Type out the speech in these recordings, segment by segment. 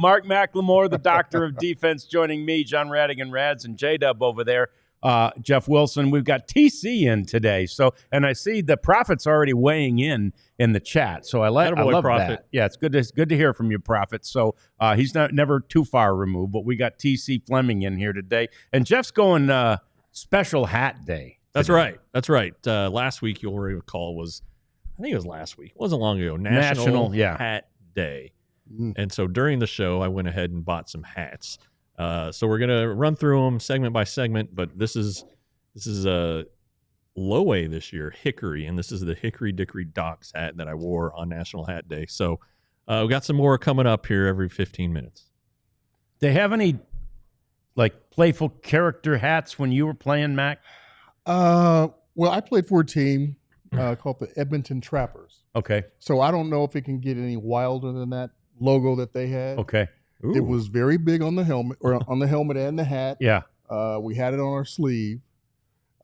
Mark McLemore, the doctor of defense, joining me, John Radigan Rads, and J-Dub over there. Jeff Wilson. We've got TC in today. And I see the Prophet's already weighing in the chat. So I love Prophet. That. Yeah, it's good to hear from you, Prophet. So he's never too far removed, but we got TC Fleming in here today. And Jeff's going special hat day. That's right. Last week, you'll recall, I think it was last week. It wasn't long ago. National Hat Day. And so during the show, I went ahead and bought some hats. So we're gonna run through them segment by segment, but this is a low A this year, Hickory, and this is the Hickory Dickory Docks hat that I wore on National Hat Day. So we got some more coming up here every 15 minutes. They have any like playful character hats when you were playing, Mac? Well, I played for a team called the Edmonton Trappers. Okay. So I don't know if it can get any wilder than that logo that they had. Okay. Ooh. It was very big on the helmet, or on the helmet and the hat. Yeah. We had it on our sleeve.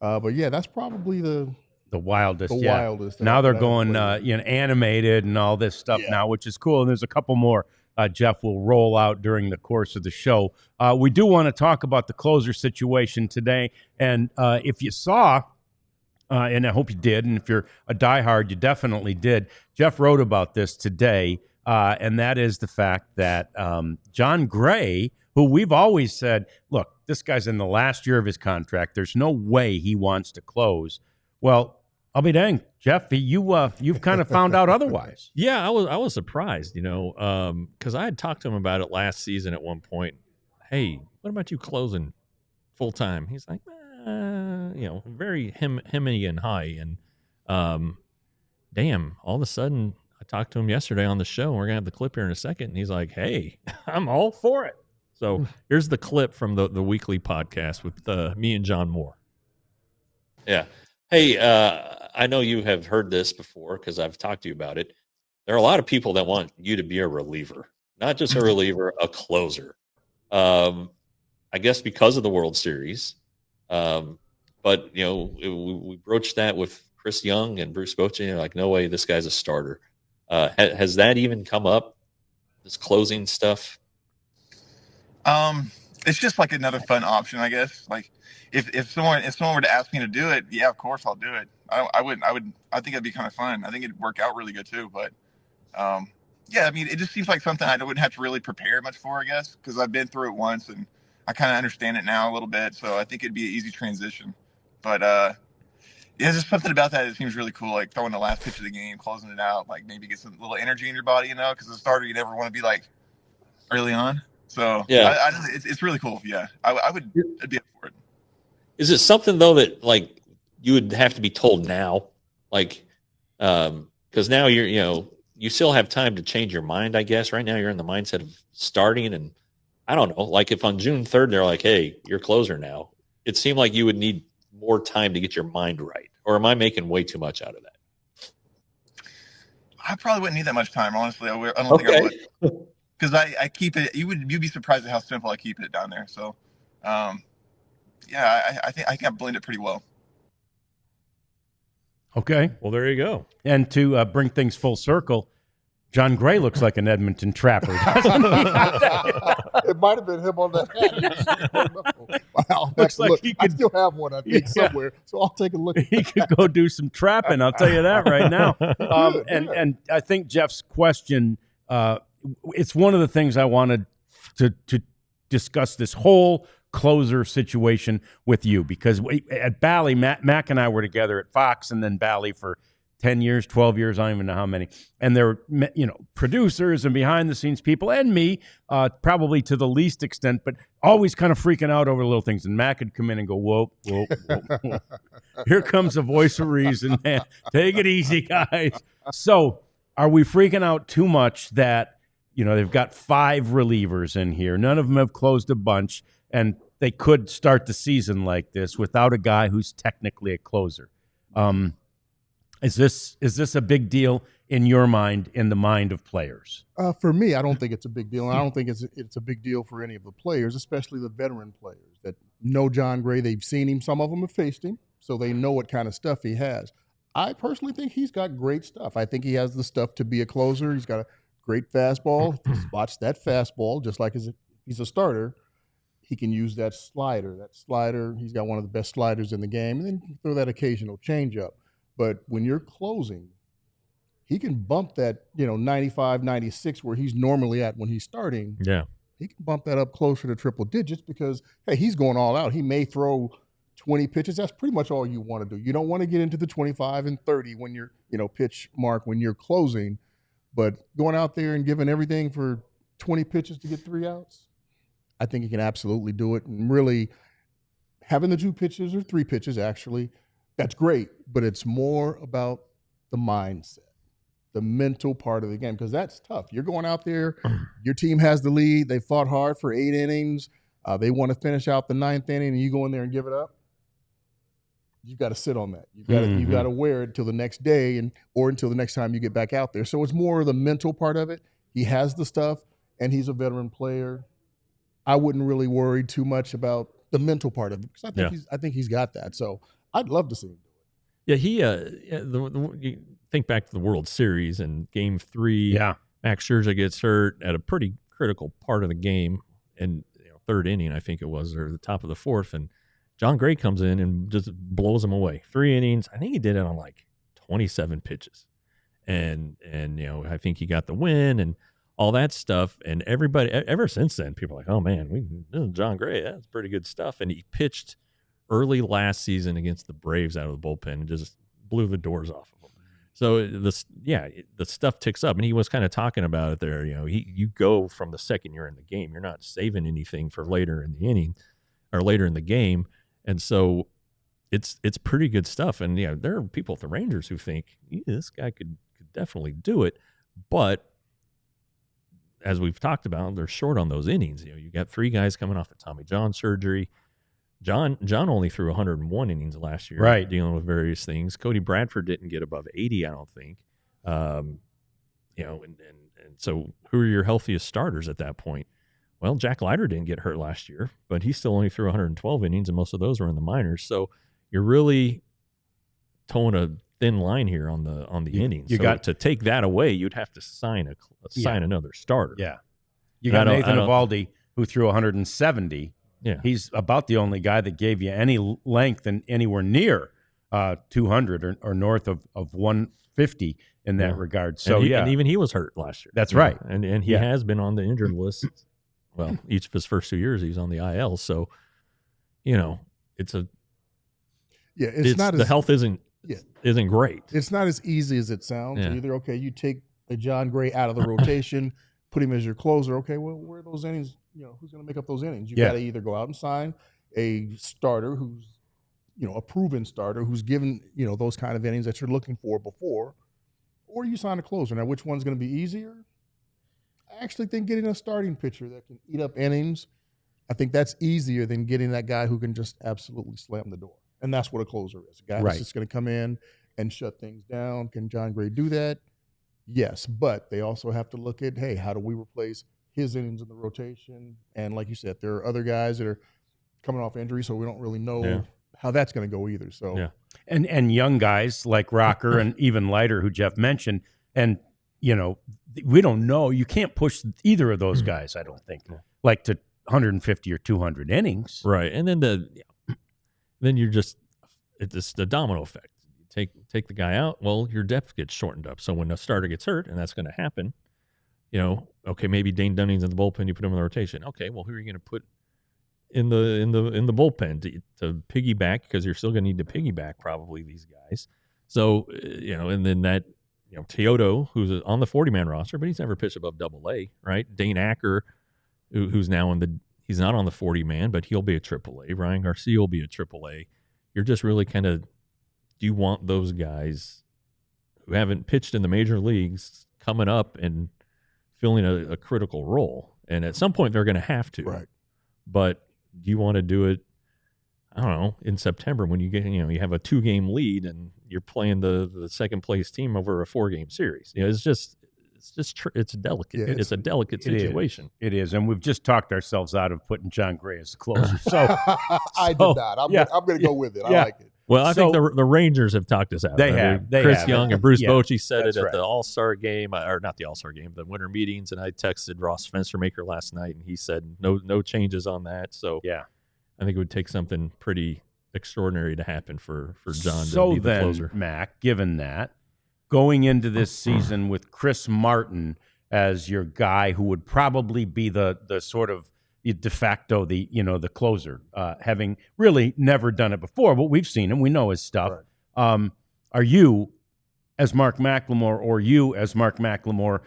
But yeah, that's probably the wildest. Wildest. Now they're going animated and all this stuff now, which is cool. And there's a couple more Jeff will roll out during the course of the show. We do want to talk about the closer situation today. And if you saw, and I hope you did, and if you're a diehard, you definitely did. Jeff wrote about this today. And that is the fact that Jon Gray, who we've always said, look, this guy's in the last year of his contract. There's no way he wants to close. Well, I'll be dang, Jeff, you've kind of found out otherwise. Yeah, I was surprised, because I had talked to him about it last season at one point. Hey, what about you closing full time? He's like, very hemmy and high, and damn, all of a sudden. I talked to him yesterday on the show, and we're going to have the clip here in a second, and he's like, hey, I'm all for it. So here's the clip from the weekly podcast with me and John Moore. Yeah. Hey, I know you have heard this before because I've talked to you about it. There are a lot of people that want you to be a reliever, not just a reliever, a closer. I guess because of the World Series. But, we broached that with Chris Young and Bruce Bochy, like, no way, this guy's a starter. Has that even come up, this closing stuff? It's just like another fun option, I guess. Like if someone were to ask me to do it, yeah, of course I'll do it. I think it'd be kind of fun. I think it'd work out really good too. But yeah, I mean, it just seems like something I wouldn't have to really prepare much for, I guess, because I've been through it once and I kind of understand it now a little bit. So I think it'd be an easy transition. But yeah, there's something about that. It seems really cool, like throwing the last pitch of the game, closing it out, like maybe get some little energy in your body, because as a starter, you never want to be like early on. So yeah, it's really cool. Yeah, I'd be up for it. Is it something though that like you would have to be told now, like because now you still have time to change your mind, I guess. Right now you're in the mindset of starting, and I don't know, like if on June 3rd they're like, hey, you're closer now, it seemed like you would need more time to get your mind right. Or am I making way too much out of that? I probably wouldn't need that much time, honestly. I don't think I would. Because I keep it, you'd be surprised at how simple I keep it down there. So, yeah, I think I blend it pretty well. Okay. Well, there you go. And to bring things full circle, Jon Gray looks like an Edmonton Trapper. It might have been him on that hat. Wow, looks like look, he could, I still have one, I think, somewhere. So I'll take a look. He could go do some trapping. I'll tell you that right now. And I think Jeff's question, it's one of the things I wanted to discuss this whole closer situation with you, because at Bally, Mac and I were together at Fox and then Bally for 10 years, 12 years, I don't even know how many. And there were, producers and behind-the-scenes people, and me, probably to the least extent, but always kind of freaking out over little things. And Mac would come in and go, whoa. Here comes the voice of reason, man. Take it easy, guys. So are we freaking out too much that, they've got 5 relievers in here. None of them have closed a bunch, and they could start the season like this without a guy who's technically a closer. Is this a big deal in your mind, in the mind of players? For me, I don't think it's a big deal. And I don't think it's a big deal for any of the players, especially the veteran players that know Jon Gray. They've seen him. Some of them have faced him, so they know what kind of stuff he has. I personally think he's got great stuff. I think he has the stuff to be a closer. He's got a great fastball. If he spots that fastball, just like as if he's a starter, he can use that slider. That slider, he's got one of the best sliders in the game, and then throw that occasional changeup. But when you're closing, he can bump that, 95, 96 where he's normally at when he's starting. Yeah. He can bump that up closer to triple digits because, hey, he's going all out. He may throw 20 pitches. That's pretty much all you want to do. You don't want to get into the 25 and 30 when you're, pitch mark when you're closing. But going out there and giving everything for 20 pitches to get 3 outs, I think he can absolutely do it. And really having the 2 pitches or 3 pitches, actually, that's great. But it's more about the mindset, the mental part of the game, because that's tough. You're going out there, your team has the lead. They fought hard for 8 innings. They want to finish out the 9th inning, and you go in there and give it up. You've got to sit on that. You've got to wear it till the next day or until the next time you get back out there. So it's more of the mental part of it. He has the stuff, and he's a veteran player. I wouldn't really worry too much about the mental part of it because I think he's got that. So I'd love to see him do it. Yeah, you think back to the World Series and Game 3. Yeah, Max Scherzer gets hurt at a pretty critical part of the game, and 3rd inning, I think it was, or the top of the 4th, and Jon Gray comes in and just blows him away. 3 innings. I think he did it on like 27 pitches, and I think he got the win and all that stuff. And everybody, ever since then, people are like, oh man, this is Jon Gray. That's pretty good stuff. And he pitched early last season against the Braves out of the bullpen and just blew the doors off of them. So the stuff ticks up, and he was kind of talking about it there. You go from the second you're in the game, you're not saving anything for later in the inning or later in the game, and so it's pretty good stuff. And there are people at the Rangers who think this guy could definitely do it, but as we've talked about, they're short on those innings. You got 3 guys coming off the Tommy John surgery. John only threw 101 innings last year, right, dealing with various things. Cody Bradford didn't get above 80, I don't think. And so who are your healthiest starters at that point? Well, Jack Leiter didn't get hurt last year, but he still only threw 112 innings, and most of those were in the minors. So you're really towing a thin line here on the innings. You got to take that away. You'd have to sign another starter. Yeah, you got Nathan Eovaldi, who threw 170. Yeah, he's about the only guy that gave you any length and anywhere near 200 or north of 150 in that regard. So and even he was hurt last year. That's right, and he has been on the injured list. Well, each of his first 2 years he's on the IL. So it's not the health isn't great. It's not as easy as it sounds. Yeah. Either you take a Jon Gray out of the rotation, put him as your closer. Okay, well, where are those innings? Who's going to make up those innings? You got to either go out and sign a starter who's, a proven starter who's given, those kind of innings that you're looking for before, or you sign a closer. Now, which one's going to be easier? I actually think getting a starting pitcher that can eat up innings, I think that's easier than getting that guy who can just absolutely slam the door. And that's what a closer is. A guy that's just going to come in and shut things down. Can Jon Gray do that? Yes, but they also have to look at, hey, how do we replace his innings in the rotation? And like you said, there are other guys that are coming off injury, so we don't really know how that's going to go either. So and young guys like Rocker and even Leiter, who Jeff mentioned, and we don't know. You can't push either of those guys, I don't think, like to 150 or 200 innings. Right, and then you're just it's the domino effect. You take the guy out, well, your depth gets shortened up. So when the starter gets hurt, and that's going to happen, okay, maybe Dane Dunning's in the bullpen, you put him in the rotation. Okay, well, who are you going to put in the bullpen to piggyback, because you're still going to need to piggyback probably these guys. So and then that Teodo, who's on the 40-man roster, but he's never pitched above Double-A, right? Dane Acker, who's now he's not on the 40-man, but he'll be a Triple-A. Ryan Garcia will be a Triple-A. You're just really kind of, do you want those guys who haven't pitched in the major leagues coming up and filling a critical role? And at some point they're going to have to. Right. But do you want to do it, I don't know, in September when you get, you have a 2-game lead and you're playing the second place team over a 4-game series? It's delicate. Yeah, it's a delicate situation. It is. And we've just talked ourselves out of putting Jon Gray as the closer. So I did not. I'm going to go with it. I like it. Well, I think the Rangers have talked us out. They have. Chris Young and Bruce Bochy said it at right. the All-Star game, or not the All-Star game, the winter meetings, and I texted Ross Fenstermaker last night, and he said no changes on that. So yeah, I think it would take something pretty extraordinary to happen for John so to be the closer. Mac, given that, going into this season with Chris Martin as your guy who would probably be the sort of de facto, the closer, having really never done it before, but we've seen him, we know his stuff. Right. Are you, as Mark McLemore, or you as Mark McLemore,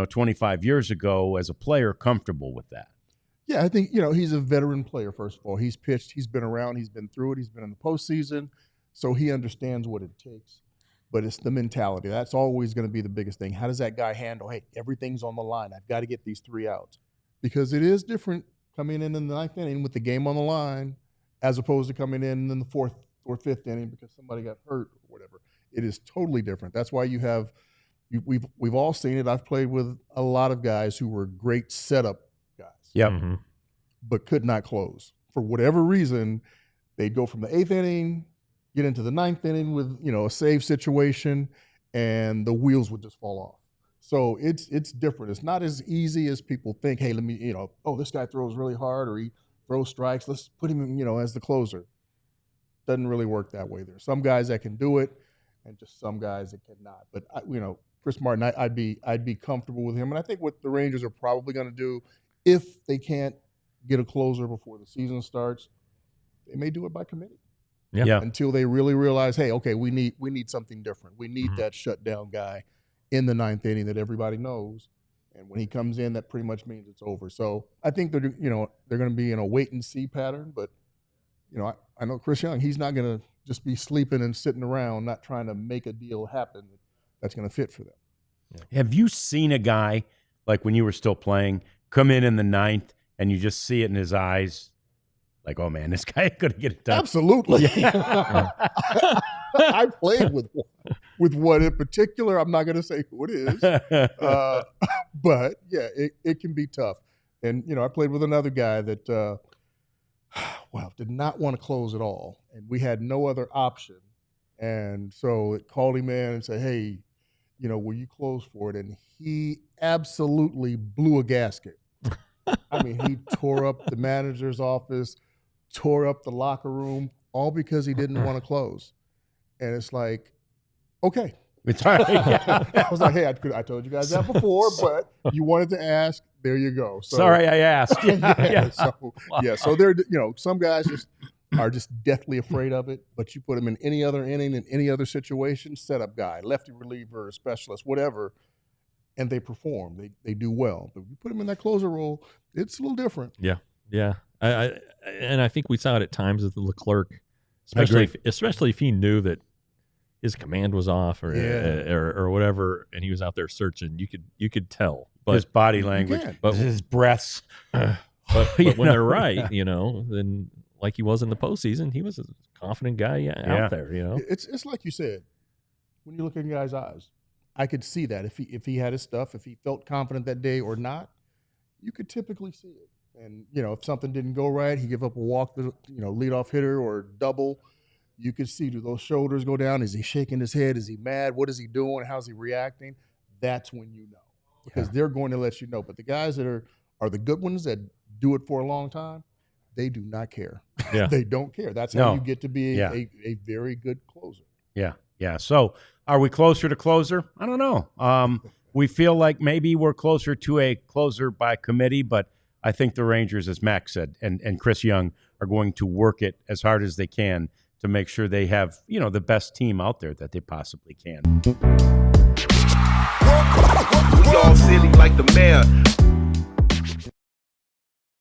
25 years ago as a player, comfortable with that? Yeah, I think, he's a veteran player, first of all. He's pitched, he's been around, he's been through it, he's been in the postseason, so he understands what it takes. But it's the mentality. That's always going to be the biggest thing. How does that guy handle, hey, everything's on the line, I've got to get these 3 outs? Because it is different coming in the 9th inning with the game on the line as opposed to coming in the 4th or 5th inning because somebody got hurt or whatever. It is totally different. That's why we've all seen it. I've played with a lot of guys who were great setup guys. Yep. Mm-hmm. But could not close. For whatever reason, they'd go from the 8th inning, get into the 9th inning with, a save situation, and the wheels would just fall off. So it's different. It's not as easy as people think, hey, let me, this guy throws really hard or he throws strikes. Let's put him in, as the closer. Doesn't really work that way. There's some guys that can do it and just some guys that cannot. But, Chris Martin, I'd be comfortable with him. And I think what the Rangers are probably going to do, if they can't get a closer before the season starts, they may do it by committee. Yeah. Until they really realize, hey, okay, we need something different. We need that shutdown guy in the 9th inning that everybody knows, and when he comes in, that pretty much means it's over. So I think they're going to be in a wait and see pattern. But I know Chris Young, he's not going to just be sleeping and sitting around, not trying to make a deal happen that's going to fit for them. Yeah. Have you seen a guy like when you were still playing come in the 9th and you just see it in his eyes? Like, oh, man, this guy ain't going to get it done. Absolutely. I played with one in particular. I'm not going to say who it is. But, yeah, it can be tough. And, I played with another guy that, did not want to close at all. And we had no other option. And so it called him in and said, hey, will you close for it? And he absolutely blew a gasket. I mean, he tore up the manager's office, tore up the locker room, all because he didn't want to close. And it's like, okay. It's all right. I was like, hey, I told you guys that before, but you wanted to ask. There you go. So, sorry, I asked. So they're, some guys are just deathly afraid of it, but you put them in any other inning, in any other situation, setup guy, lefty reliever, specialist, whatever, and they perform. They do well. But you put them in that closer role, it's a little different. Yeah. I think we saw it at times with Leclerc, especially if he knew that his command was off or whatever, and he was out there searching. You could tell, but his body language, but his breaths. But when they're right, then like he was in the postseason, he was a confident guy out there. It's like you said, when you look in a guy's eyes, I could see that if he had his stuff, if he felt confident that day or not, you could typically see it. And if something didn't go right, he give up a walk to leadoff hitter or double. You could see, do those shoulders go down? Is he shaking his head? Is he mad? What is he doing? How's he reacting? That's when you know, because they're going to let you know. But the guys that are the good ones that do it for a long time, they do not care. Yeah. They don't care. That's how you get to be a very good closer. Yeah. So are we closer to closer? I don't know. We feel like maybe we're closer to a closer by committee, but I think the Rangers, as Max said, and Chris Young are going to work it as hard as they can to make sure they have, the best team out there that they possibly can. We all silly like the mayor.